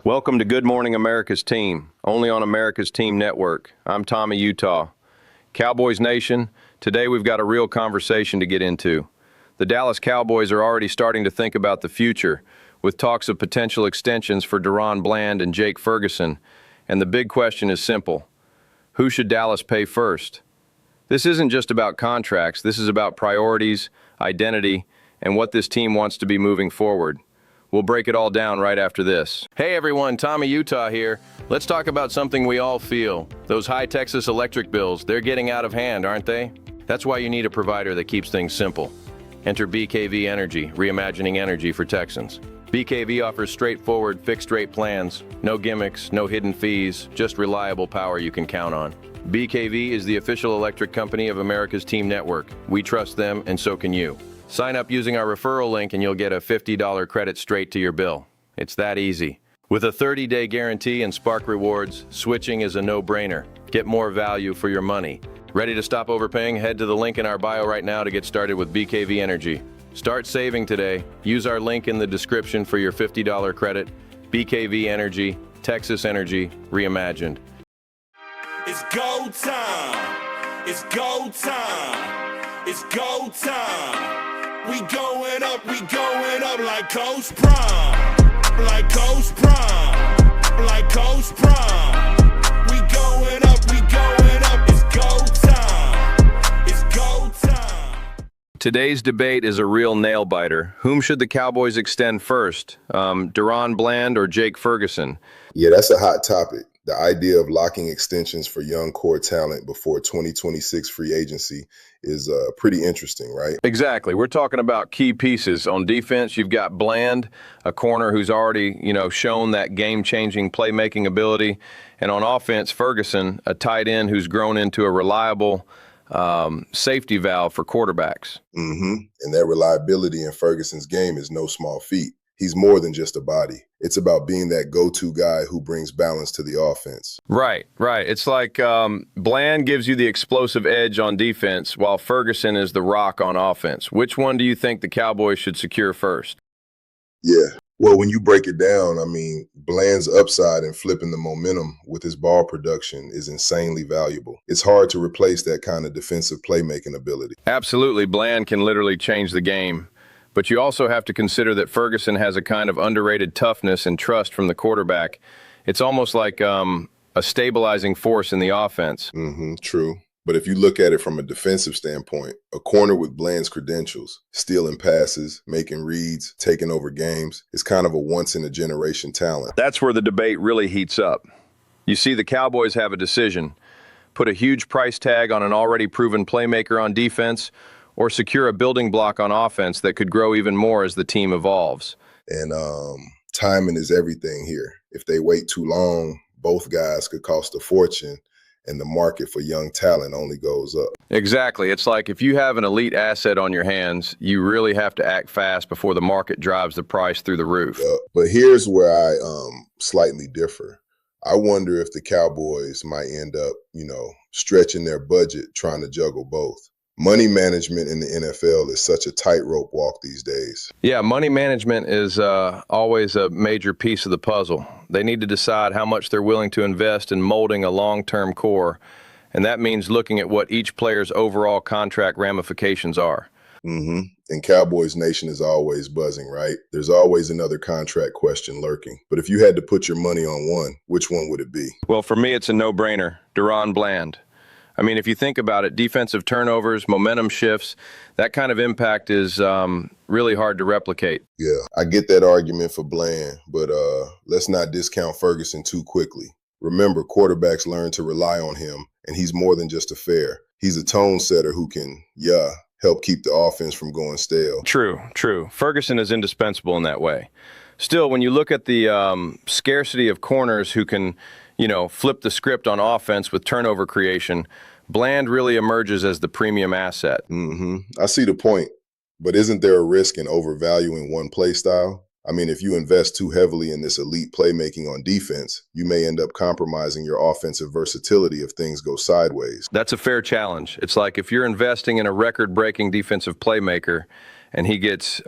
Welcome to Good Morning America's Team, only on America's Team Network. I'm Tommy Utah. Cowboys Nation, today we've got a real conversation to get into. The Dallas Cowboys are already starting to think about the future, with talks of potential extensions for DaRon Bland and Jake Ferguson. And the big question is simple: who should Dallas pay first? This isn't just about contracts, this is about priorities, identity, and what this team wants to be moving forward. We'll break it all down right after this. Hey everyone, Tommy Utah here. Let's talk about something we all feel. Those high Texas electric bills, they're getting out of hand, aren't they? That's why you need a provider that keeps things simple. Enter BKV Energy, reimagining energy for Texans. BKV offers straightforward, fixed-rate plans. No gimmicks, no hidden fees, just reliable power you can count on. BKV is the official electric company of America's Team Network. We trust them, and so can you. Sign up using our referral link and you'll get a $50 credit straight to your bill. It's that easy. With a 30-day guarantee and Spark rewards, switching is a no-brainer. Get more value for your money. Ready to stop overpaying? Head to the link in our bio right now to get started with BKV Energy. Start saving today. Use our link in the description for your $50 credit. BKV Energy, Texas Energy, reimagined. It's go time. It's go time. It's go time. We going up like Coach Prime. Like Coach Prime. Like Coach Prime. We going up, it's go time. It's go time. Today's debate is a real nail-biter. Whom should the Cowboys extend first? DaRon Bland or Jake Ferguson? Yeah, that's a hot topic. The idea of locking extensions for young core talent before 2026 free agency is pretty interesting, right? Exactly. We're talking about key pieces. On defense, you've got Bland, a corner who's already, shown that game-changing playmaking ability. And on offense, Ferguson, a tight end who's grown into a reliable safety valve for quarterbacks. And that reliability in Ferguson's game is no small feat. He's more than just a body. It's about being that go-to guy who brings balance to the offense. Right. It's like Bland gives you the explosive edge on defense, while Ferguson is the rock on offense. Which one do you think the Cowboys should secure first? Yeah. Well, when you break it down, Bland's upside and flipping the momentum with his ball production is insanely valuable. It's hard to replace that kind of defensive playmaking ability. Absolutely. Bland can literally change the game. But you also have to consider that Ferguson has a kind of underrated toughness and trust from the quarterback. It's almost like a stabilizing force in the offense. True. But if you look at it from a defensive standpoint, a corner with Bland's credentials, stealing passes, making reads, taking over games, is kind of a once-in-a-generation talent. That's where the debate really heats up. You see, the Cowboys have a decision: put a huge price tag on an already proven playmaker on defense, or secure a building block on offense that could grow even more as the team evolves. And timing is everything here. If they wait too long, both guys could cost a fortune, and the market for young talent only goes up. Exactly. It's like if you have an elite asset on your hands, you really have to act fast before the market drives the price through the roof. But here's where I slightly differ. I wonder if the Cowboys might end up, stretching their budget trying to juggle both. Money management in the NFL is such a tightrope walk these days. Yeah, money management is always a major piece of the puzzle. They need to decide how much they're willing to invest in molding a long-term core, and that means looking at what each player's overall contract ramifications are. And Cowboys Nation is always buzzing, right? There's always another contract question lurking. But if you had to put your money on one, which one would it be? Well, for me, it's a no-brainer: DaRon Bland. If you think about it, defensive turnovers, momentum shifts, that kind of impact is really hard to replicate. Yeah, I get that argument for Bland, but let's not discount Ferguson too quickly. Remember, quarterbacks learn to rely on him, and he's more than just a fair. He's a tone setter who can, help keep the offense from going stale. True. Ferguson is indispensable in that way. Still, when you look at the scarcity of corners who can, flip the script on offense with turnover creation, Bland really emerges as the premium asset. I see the point, but isn't there a risk in overvaluing one play style? If you invest too heavily in this elite playmaking on defense, you may end up compromising your offensive versatility if things go sideways. That's a fair challenge. It's like if you're investing in a record-breaking defensive playmaker and he gets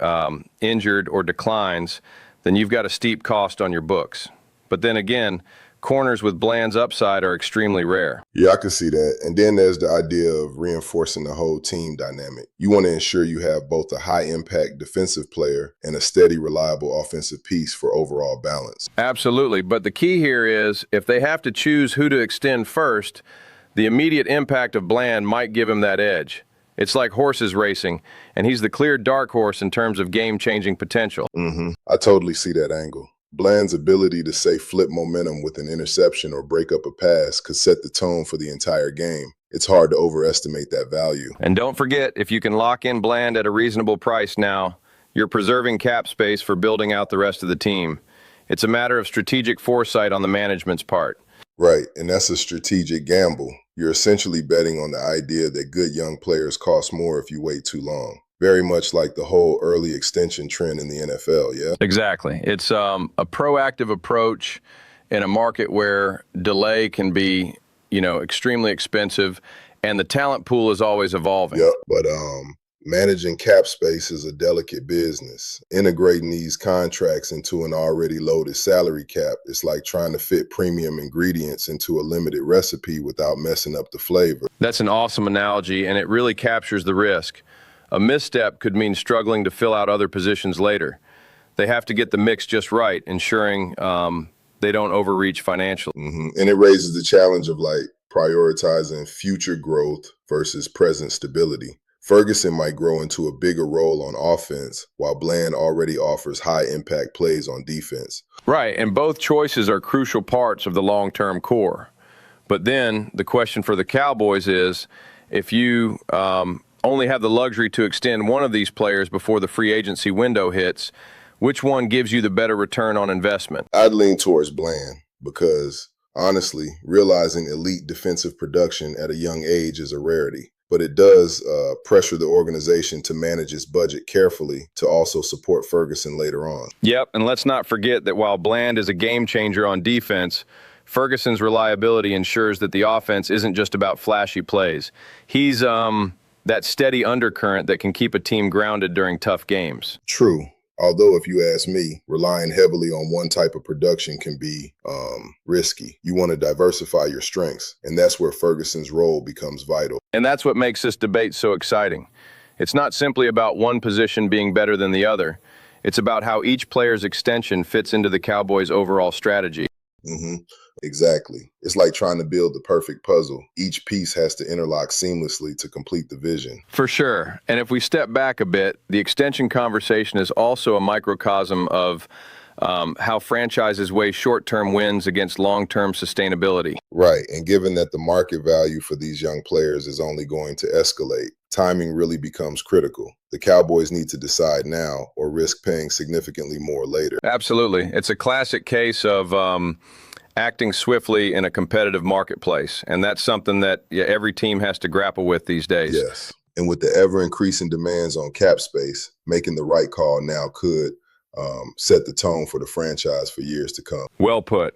injured or declines, then you've got a steep cost on your books. But then again, corners with Bland's upside are extremely rare. Yeah, I can see that. And then there's the idea of reinforcing the whole team dynamic. You want to ensure you have both a high-impact defensive player and a steady, reliable offensive piece for overall balance. Absolutely. But the key here is if they have to choose who to extend first, the immediate impact of Bland might give him that edge. It's like horses racing, and he's the clear dark horse in terms of game-changing potential. I totally see that angle. Bland's ability to, say, flip momentum with an interception or break up a pass could set the tone for the entire game. It's hard to overestimate that value. And don't forget, if you can lock in Bland at a reasonable price now, you're preserving cap space for building out the rest of the team. It's a matter of strategic foresight on the management's part. Right, and that's a strategic gamble. You're essentially betting on the idea that good young players cost more if you wait too long. Very much like the whole early extension trend in the NFL, yeah? Exactly. It's a proactive approach in a market where delay can be, extremely expensive, and the talent pool is always evolving. Yep, but managing cap space is a delicate business. Integrating these contracts into an already loaded salary cap is like trying to fit premium ingredients into a limited recipe without messing up the flavor. That's an awesome analogy, and it really captures the risk. A misstep could mean struggling to fill out other positions later. They have to get the mix just right, ensuring they don't overreach financially. And it raises the challenge of prioritizing future growth versus present stability. Ferguson might grow into a bigger role on offense, while Bland already offers high-impact plays on defense. Right, and both choices are crucial parts of the long-term core. But then the question for the Cowboys is, if you only have the luxury to extend one of these players before the free agency window hits, which one gives you the better return on investment? I'd lean towards Bland because, honestly, realizing elite defensive production at a young age is a rarity. But it does pressure the organization to manage its budget carefully to also support Ferguson later on. Yep, and let's not forget that while Bland is a game changer on defense, Ferguson's reliability ensures that the offense isn't just about flashy plays. He's that steady undercurrent that can keep a team grounded during tough games. True. Although, if you ask me, relying heavily on one type of production can be risky. You want to diversify your strengths, and that's where Ferguson's role becomes vital. And that's what makes this debate so exciting. It's not simply about one position being better than the other. It's about how each player's extension fits into the Cowboys' overall strategy. Exactly. It's like trying to build the perfect puzzle. Each piece has to interlock seamlessly to complete the vision. For sure. And if we step back a bit, the extension conversation is also a microcosm of how franchises weigh short-term wins against long-term sustainability. Right. And given that the market value for these young players is only going to escalate, timing really becomes critical. The Cowboys need to decide now or risk paying significantly more later. Absolutely. It's a classic case of acting swiftly in a competitive marketplace. And that's something that every team has to grapple with these days. Yes. And with the ever-increasing demands on cap space, making the right call now could set the tone for the franchise for years to come. Well put.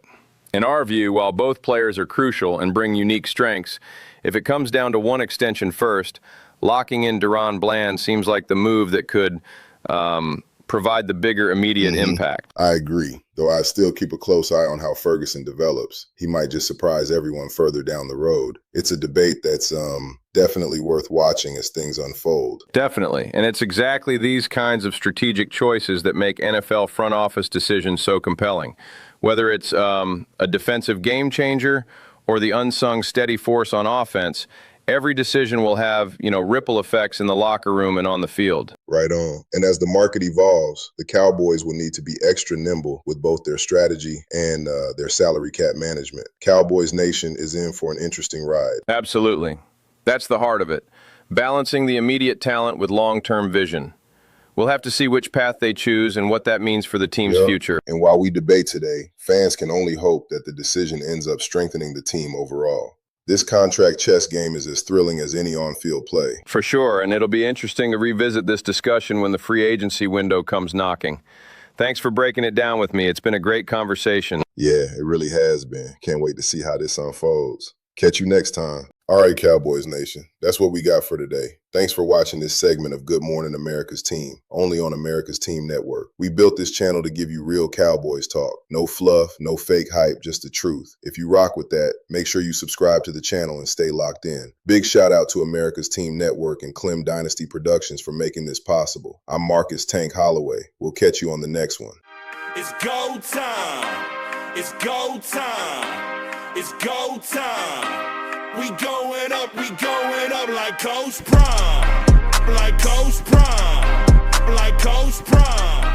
In our view, while both players are crucial and bring unique strengths, if it comes down to one extension first, locking in DaRon Bland seems like the move that could provide the bigger immediate impact. I agree, though I still keep a close eye on how Ferguson develops. He might just surprise everyone further down the road. It's a debate that's definitely worth watching as things unfold. Definitely, and it's exactly these kinds of strategic choices that make NFL front office decisions so compelling. Whether it's a defensive game changer or the unsung steady force on offense, every decision will have, ripple effects in the locker room and on the field. Right on. And as the market evolves, the Cowboys will need to be extra nimble with both their strategy and their salary cap management. Cowboys Nation is in for an interesting ride. Absolutely. That's the heart of it. Balancing the immediate talent with long-term vision. We'll have to see which path they choose and what that means for the team's future. And while we debate today, fans can only hope that the decision ends up strengthening the team overall. This contract chess game is as thrilling as any on-field play. For sure, and it'll be interesting to revisit this discussion when the free agency window comes knocking. Thanks for breaking it down with me. It's been a great conversation. Yeah, it really has been. Can't wait to see how this unfolds. Catch you next time. All right, Cowboys Nation, that's what we got for today. Thanks for watching this segment of Good Morning America's Team, only on America's Team Network. We built this channel to give you real Cowboys talk. No fluff, no fake hype, just the truth. If you rock with that, make sure you subscribe to the channel and stay locked in. Big shout out to America's Team Network and Clem Dynasty Productions for making this possible. I'm Marcus Tank Holloway. We'll catch you on the next one. It's go time. It's go time. It's go time. We going up like Coach Prime. Like Coach Prime. Like Coach Prime.